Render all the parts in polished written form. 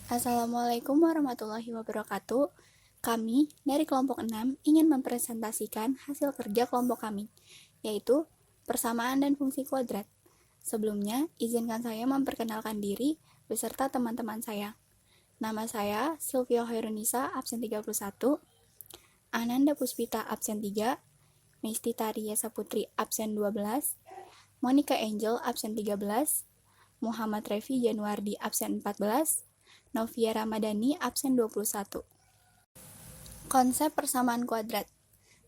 Assalamualaikum warahmatullahi wabarakatuh. Kami dari kelompok 6 ingin mempresentasikan hasil kerja kelompok kami, yaitu persamaan dan fungsi kuadrat. Sebelumnya, izinkan saya memperkenalkan diri beserta teman-teman saya. Nama saya Silvio Hoirunisa, absen 31, Ananda Puspita, absen 3, Mesti Taria Saputri, absen 12, Monica Angel, absen 13, Muhammad Revi Januardi, absen 14, Novia Ramadhani, absen 21. Konsep persamaan kuadrat.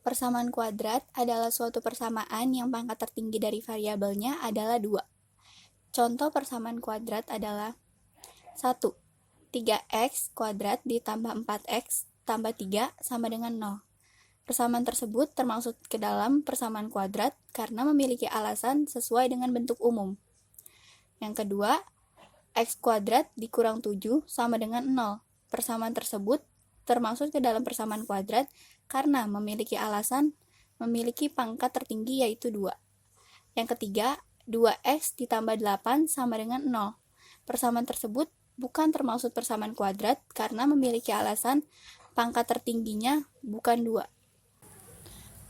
Persamaan kuadrat adalah suatu persamaan yang pangkat tertinggi dari variabelnya adalah 2. Contoh persamaan kuadrat adalah 1. 3x kuadrat ditambah 4x tambah 3 sama dengan 0. Persamaan tersebut termasuk ke dalam persamaan kuadrat karena memiliki alasan sesuai dengan bentuk umum. Yang kedua, x kuadrat dikurang 7 sama dengan 0. Persamaan tersebut termasuk ke dalam persamaan kuadrat karena memiliki alasan memiliki pangkat tertinggi yaitu 2. Yang ketiga, 2x ditambah 8 sama dengan 0. Persamaan tersebut bukan termasuk persamaan kuadrat karena memiliki alasan pangkat tertingginya bukan 2.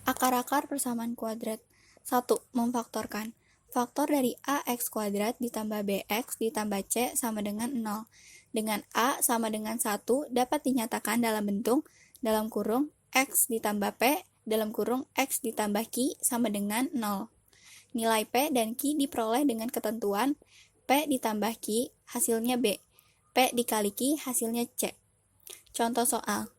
Akar-akar persamaan kuadrat. 1. Memfaktorkan. Faktor dari ax kuadrat ditambah bx ditambah c sama dengan 0. Dengan a sama dengan 1 dapat dinyatakan dalam bentuk dalam kurung x ditambah p dalam kurung x ditambah q sama dengan 0. Nilai p dan q diperoleh dengan ketentuan p ditambah q hasilnya b, p dikali q hasilnya c. Contoh soal.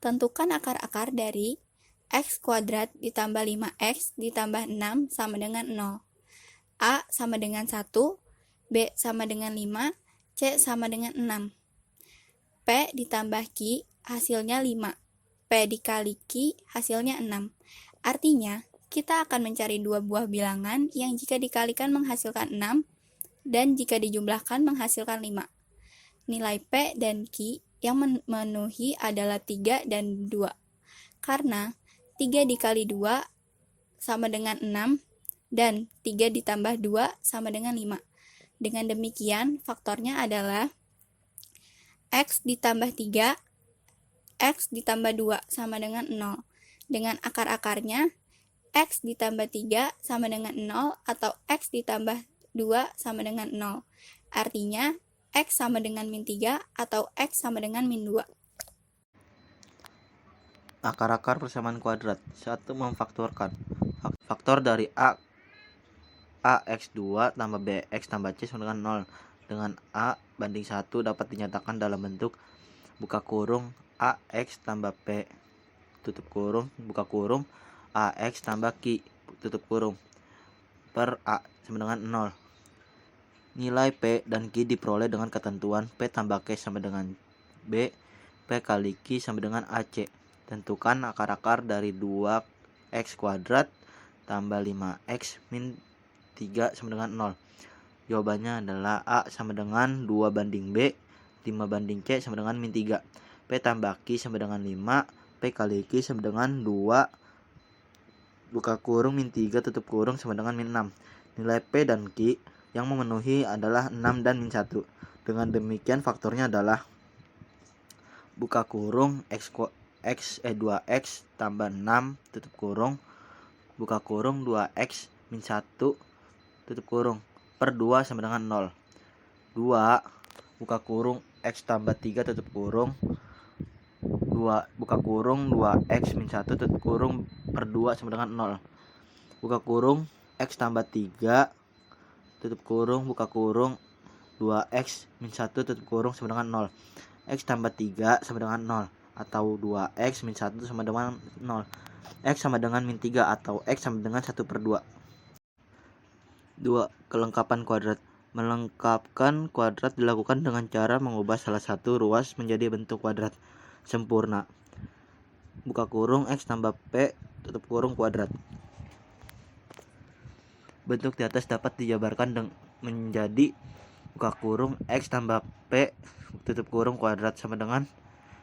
Tentukan akar-akar dari x kuadrat ditambah 5x ditambah 6 sama dengan 0. A sama dengan 1, B sama dengan 5, C sama dengan 6. P ditambah Q hasilnya 5, P dikali Q hasilnya 6. Artinya, kita akan mencari dua buah bilangan yang jika dikalikan menghasilkan 6 dan jika dijumlahkan menghasilkan 5. Nilai P dan Q yang memenuhi adalah 3 dan 2. Karena 3 dikali 2 sama dengan 6 dan 3 ditambah 2 sama dengan 5. Dengan demikian, faktornya adalah x ditambah 3, x ditambah 2 sama dengan 0. Dengan akar-akarnya, x ditambah 3 sama dengan 0 atau x ditambah 2 sama dengan 0. Artinya, x sama dengan min 3 atau x sama dengan min 2. Akar-akar persamaan kuadrat. 1. Memfaktorkan. Faktor dari ax2 tambah bx tambah c sama dengan 0. Dengan a banding 1 dapat dinyatakan dalam bentuk buka kurung ax tambah p tutup kurung buka kurung ax tambah q tutup kurung per a sama dengan 0. Nilai p dan q diperoleh dengan ketentuan p tambah q sama dengan b, p kali q sama dengan ac. Tentukan akar-akar dari 2x kuadrat tambah 5x min 3 sama dengan 0. Jawabannya adalah A sama dengan 2 banding B, 5 banding C sama dengan min 3. P tambah Q sama dengan 5, P kali Q sama dengan 2 buka kurung min 3 tutup kurung sama dengan min 6. Nilai P dan Q yang memenuhi adalah 6 dan min 1. Dengan demikian faktornya adalah buka kurung 2x tambah 6 tutup kurung buka kurung 2x min 1 tutup kurung per 2 sama dengan 0. 2 buka kurung x tambah 3 tutup kurung 2 buka kurung 2x min 1 tutup kurung per 2 sama dengan 0. Buka kurung x tambah 3 tutup kurung buka kurung 2x min 1 tutup kurung sama dengan 0. X tambah 3 sama dengan 0 atau 2x min 1 sama dengan 0. X sama dengan min 3 atau X sama dengan 1 per 2. 2. Kelengkapan kuadrat. Melengkapkan kuadrat dilakukan dengan cara mengubah salah satu ruas menjadi bentuk kuadrat sempurna. Buka kurung X tambah P tutup kurung kuadrat. Bentuk di atas dapat dijabarkan menjadi buka kurung X tambah P tutup kurung kuadrat sama dengan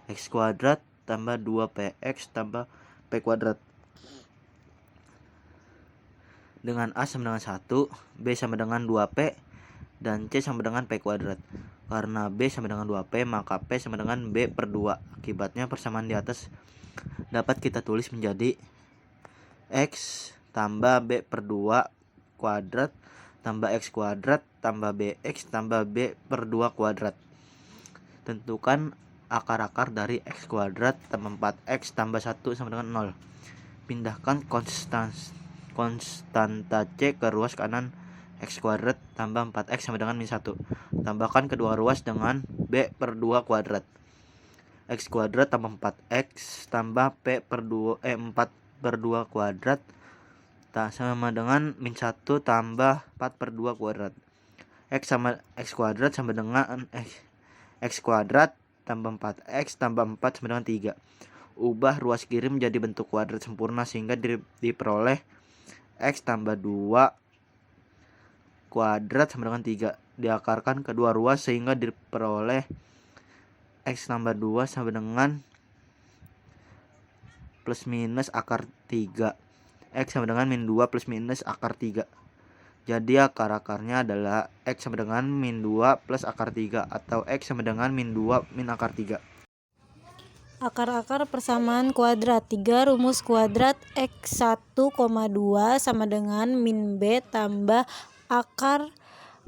X kuadrat tambah 2PX tambah P kuadrat. Dengan A sama dengan 1, B sama dengan 2P, dan C sama dengan P kuadrat. Karena B sama dengan 2P, maka P sama dengan B per 2. Akibatnya persamaan di atas dapat kita tulis menjadi X tambah B per 2 kuadrat tambah X kuadrat tambah BX tambah B per 2 kuadrat. Tentukan akar-akar dari X kuadrat tambah 4X tambah 1 sama dengan 0. Pindahkan konstanta C ke ruas kanan X kuadrat tambah 4X sama dengan min 1. Tambahkan kedua ruas dengan B per 2 kuadrat. X kuadrat tambah 4X tambah P per 4 per 2 kuadrat sama dengan min 1 tambah 4 per 2 kuadrat. X kuadrat sama dengan X kuadrat tambah 4X tambah 4 sama dengan 3. Ubah ruas kiri menjadi bentuk kuadrat sempurna sehingga diperoleh X tambah 2 kuadrat sama dengan 3. Diakarkan kedua ruas sehingga diperoleh X tambah 2 sama dengan plus minus akar 3. X sama dengan min 2 plus minus akar 3. Jadi akar-akarnya adalah X sama dengan min 2 plus akar 3 atau X sama dengan min 2 min akar 3. Akar-akar persamaan kuadrat. 3 rumus kuadrat X1,2 sama dengan min B tambah akar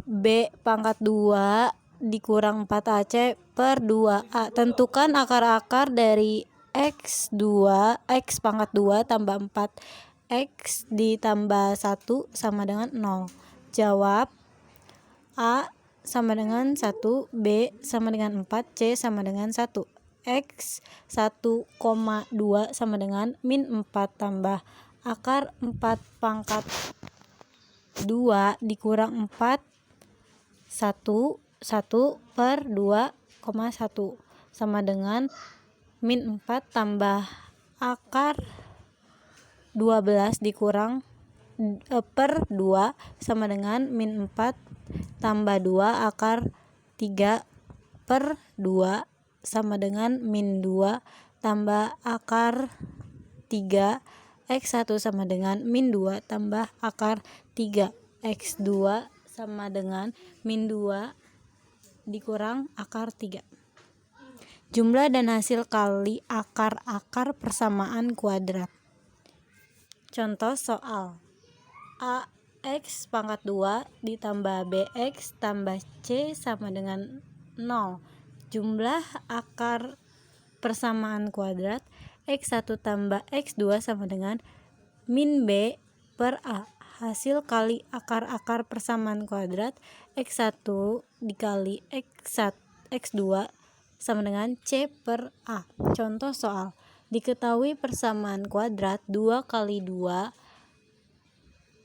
B pangkat 2 dikurang 4AC per 2A. Tentukan akar-akar dari X pangkat 2 tambah 4X ditambah 1 sama dengan 0. Jawab: A sama dengan 1, B sama dengan 4, C sama dengan 1. X 1,2 sama dengan min 4 tambah akar 4 pangkat 2 dikurang 4 1 per 2,1 sama dengan min 4 tambah akar 12 dikurang per 2 sama dengan min 4 tambah 2 akar 3 per 2 sama dengan min 2 tambah akar 3. X1 sama dengan min 2 tambah akar 3. X2 sama dengan min 2 dikurang akar 3. Jumlah dan hasil kali akar-akar persamaan kuadrat. Contoh soal: A X pangkat 2 ditambah BX tambah C sama dengan 0. Jumlah akar persamaan kuadrat X1 tambah X2 sama dengan min B per A. Hasil kali akar-akar persamaan kuadrat X1 dikali X2 sama dengan C per A. Contoh soal: diketahui persamaan kuadrat 2 kali 2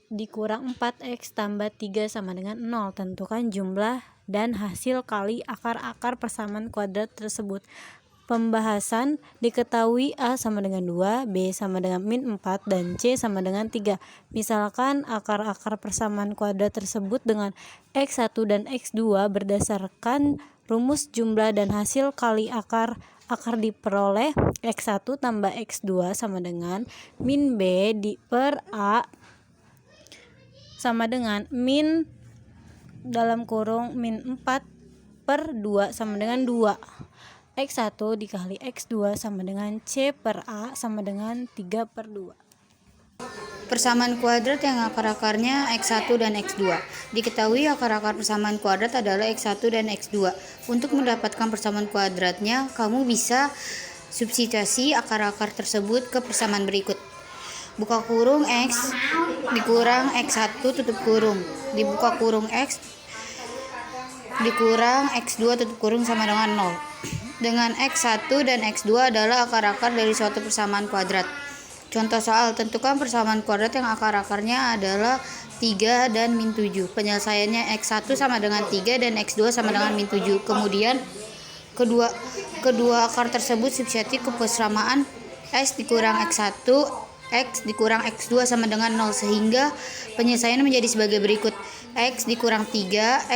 dikurang 4X tambah 3 sama dengan 0. Tentukan jumlah dan hasil kali akar-akar persamaan kuadrat tersebut. Pembahasan: diketahui A sama dengan 2, B sama dengan min 4, dan C sama dengan 3. Misalkan akar-akar persamaan kuadrat tersebut dengan X1 dan X2 berdasarkan rumus jumlah dan hasil kali akar diperoleh X1 tambah X2 sama dengan min B per A sama dengan min dalam kurung min 4 per 2 sama dengan 2. X1 dikali X2 sama dengan C per A sama dengan 3 per 2. Persamaan kuadrat yang akar-akarnya X1 dan X2. Diketahui akar-akar persamaan kuadrat adalah X1 dan X2. Untuk mendapatkan persamaan kuadratnya, kamu bisa substitusi akar-akar tersebut ke persamaan berikut. Buka kurung X dikurang X1 tutup kurung, dibuka kurung X dikurang X2 tutup kurung sama dengan 0. Dengan X1 dan X2 adalah akar-akar dari suatu persamaan kuadrat. Contoh soal: tentukan persamaan kuadrat yang akar-akarnya adalah 3 dan min 7. Penyelesaiannya X1 sama dengan 3 dan X2 sama dengan min 7. Kemudian kedua akar tersebut substitusi ke persamaan X dikurang X1 X dikurang X2 sama dengan 0, sehingga penyelesaiannya menjadi sebagai berikut: X dikurang 3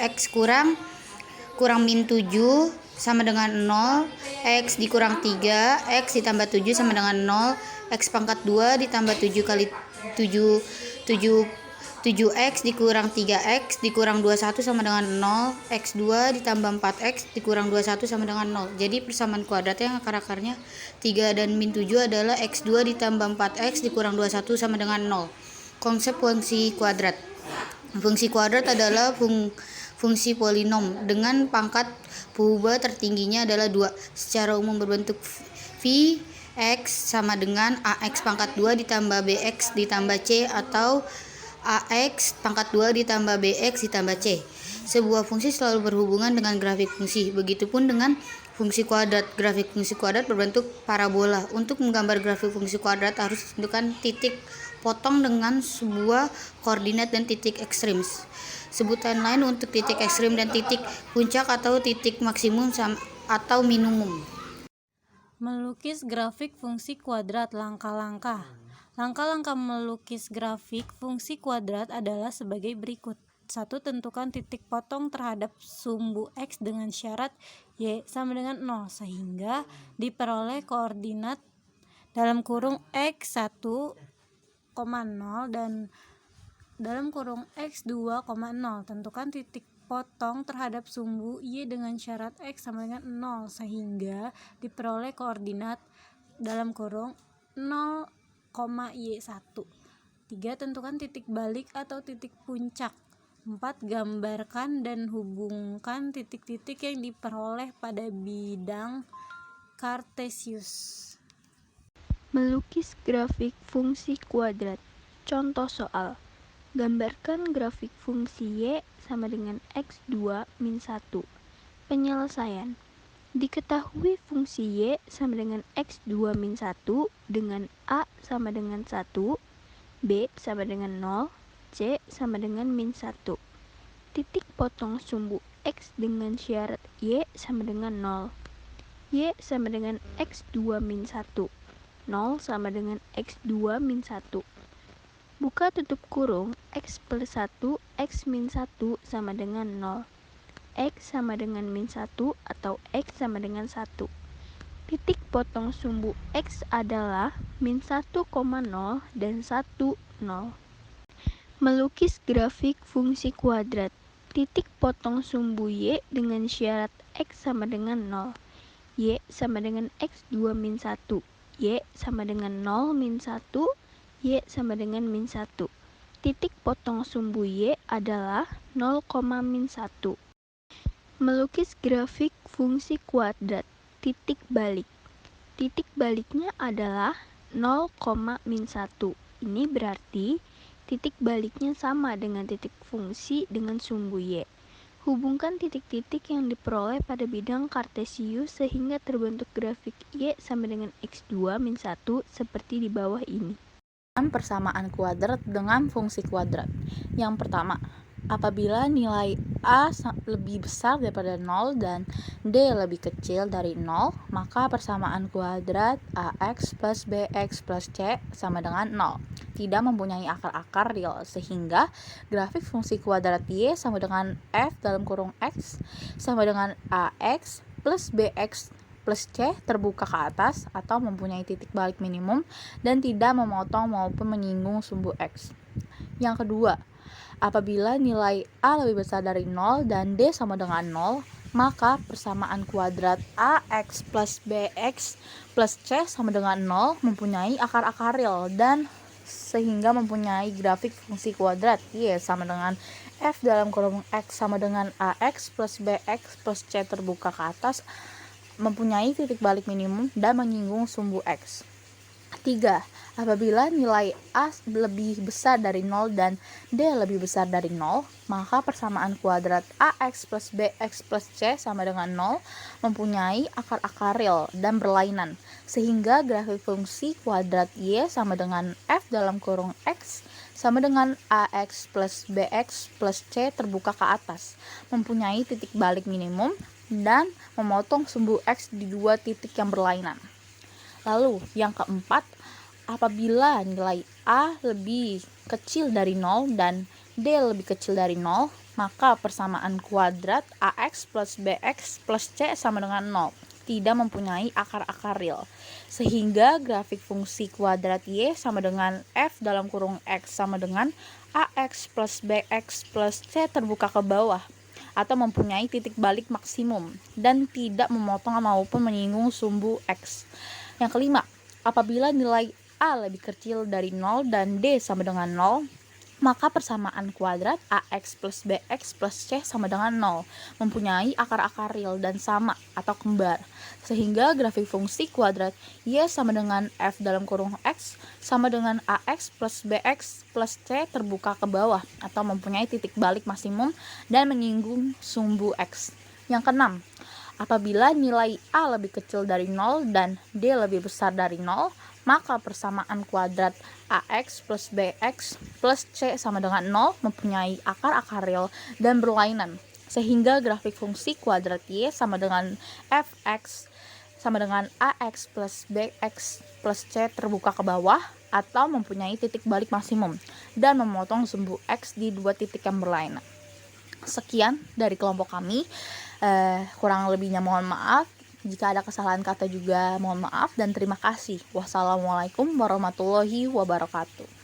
X kurang min 7 sama dengan 0, X dikurang 3 X ditambah 7 sama dengan 0, X pangkat 2 ditambah 7 kali 7 7x dikurang 3x dikurang 21 sama dengan 0. X2 ditambah 4x dikurang 21 sama dengan 0. Jadi persamaan kuadrat yang akar-akarnya 3 dan min 7 adalah x2 ditambah 4x dikurang 21 sama dengan 0. Konsep fungsi kuadrat. Fungsi kuadrat adalah fungsi polinom dengan pangkat purba tertingginya adalah 2. Secara umum berbentuk v x sama dengan ax pangkat 2 ditambah bx ditambah c atau ax pangkat 2 ditambah bx ditambah c. Sebuah fungsi selalu berhubungan dengan grafik fungsi. Begitupun dengan fungsi kuadrat. Grafik fungsi kuadrat berbentuk parabola. Untuk menggambar grafik fungsi kuadrat harus ditentukan titik potong dengan sebuah koordinat dan titik ekstrim. Sebutan lain untuk titik ekstrim dan titik puncak atau titik maksimum atau minimum. Melukis grafik fungsi kuadrat. Langkah-langkah. Langkah-langkah melukis grafik fungsi kuadrat adalah sebagai berikut. 1. Tentukan titik potong terhadap sumbu x dengan syarat y sama dengan 0 sehingga diperoleh koordinat dalam kurung x1, 0 dan dalam kurung x2, 0. Tentukan titik potong terhadap sumbu y dengan syarat x sama dengan 0 sehingga diperoleh koordinat dalam kurung 0, y1. 3. Tentukan titik balik atau titik puncak. 4. Gambarkan dan hubungkan titik-titik yang diperoleh pada bidang Cartesius. Melukis grafik fungsi kuadrat. Contoh soal. Gambarkan grafik fungsi y sama dengan x2 min 1. Penyelesaian. Diketahui fungsi y sama dengan x2 min 1 dengan a sama dengan 1, b sama dengan 0, c sama dengan min 1. Titik potong sumbu x dengan syarat y sama dengan 0. Y sama dengan x2 min 1. 0 sama dengan x2 min 1. Buka tutup kurung, x plus 1, x min 1 sama dengan 0. X sama dengan min 1 atau X sama dengan 1. Titik potong sumbu X adalah min 1,0 dan 1, 0. Melukis grafik fungsi kuadrat. Titik potong sumbu Y dengan syarat X sama dengan 0. Y sama dengan X2 min 1. Y sama dengan 0 min 1. Y sama dengan min 1. Titik potong sumbu Y adalah 0, min 1. Melukis grafik fungsi kuadrat. Titik balik. Titik baliknya adalah 0, min 1. Ini berarti titik baliknya sama dengan titik fungsi dengan sumbu y. Hubungkan titik-titik yang diperoleh pada bidang Cartesius sehingga terbentuk grafik y sama dengan x2 min 1 seperti di bawah ini. Persamaan kuadrat dengan fungsi kuadrat. Yang pertama, apabila nilai a lebih besar daripada 0 dan d lebih kecil dari 0, maka persamaan kuadrat ax plus bx plus c sama dengan 0. Tidak mempunyai akar-akar real, sehingga grafik fungsi kuadrat y sama dengan f dalam kurung x sama dengan ax plus bx plus c terbuka ke atas atau mempunyai titik balik minimum dan tidak memotong maupun menyinggung sumbu x. Yang kedua, apabila nilai a lebih besar dari 0 dan d sama dengan 0, maka persamaan kuadrat ax plus bx plus c sama dengan 0 mempunyai akar-akar real dan sehingga mempunyai grafik fungsi kuadrat y sama dengan f dalam kurung x sama dengan ax plus bx plus c terbuka ke atas mempunyai titik balik minimum dan menyinggung sumbu x. 3. Apabila nilai a lebih besar dari 0 dan d lebih besar dari 0, maka persamaan kuadrat ax plus bx plus c sama dengan 0 mempunyai akar-akar real dan berlainan, sehingga grafik fungsi kuadrat y sama dengan f dalam kurung x sama dengan ax plus bx plus c terbuka ke atas, mempunyai titik balik minimum dan memotong sumbu x di dua titik yang berlainan. Lalu yang keempat, apabila nilai a lebih kecil dari 0 dan d lebih kecil dari 0, maka persamaan kuadrat ax plus bx plus c sama dengan 0. tidak mempunyai akar-akar real. Sehingga grafik fungsi kuadrat Y sama dengan F dalam kurung X sama dengan AX plus BX plus C terbuka ke bawah atau mempunyai titik balik maksimum dan tidak memotong maupun menyinggung sumbu X. Yang kelima, apabila nilai A lebih kecil dari 0 dan D sama dengan 0, maka persamaan kuadrat AX plus BX plus C sama dengan 0, mempunyai akar-akar real dan sama atau kembar. Sehingga grafik fungsi kuadrat Y sama dengan F dalam kurung X sama dengan AX plus BX plus C terbuka ke bawah atau mempunyai titik balik maksimum dan menyinggung sumbu X. Yang keenam, apabila nilai A lebih kecil dari 0 dan D lebih besar dari 0, maka persamaan kuadrat AX plus BX plus C sama dengan 0 mempunyai akar-akar real dan berlainan. Sehingga grafik fungsi kuadrat Y sama dengan Fx sama dengan AX plus BX plus C terbuka ke bawah atau mempunyai titik balik maksimum dan memotong sumbu X di dua titik yang berlainan. Sekian dari kelompok kami. Kurang lebihnya mohon maaf. Jika ada kesalahan kata juga mohon maaf dan terima kasih. Wassalamualaikum warahmatullahi wabarakatuh.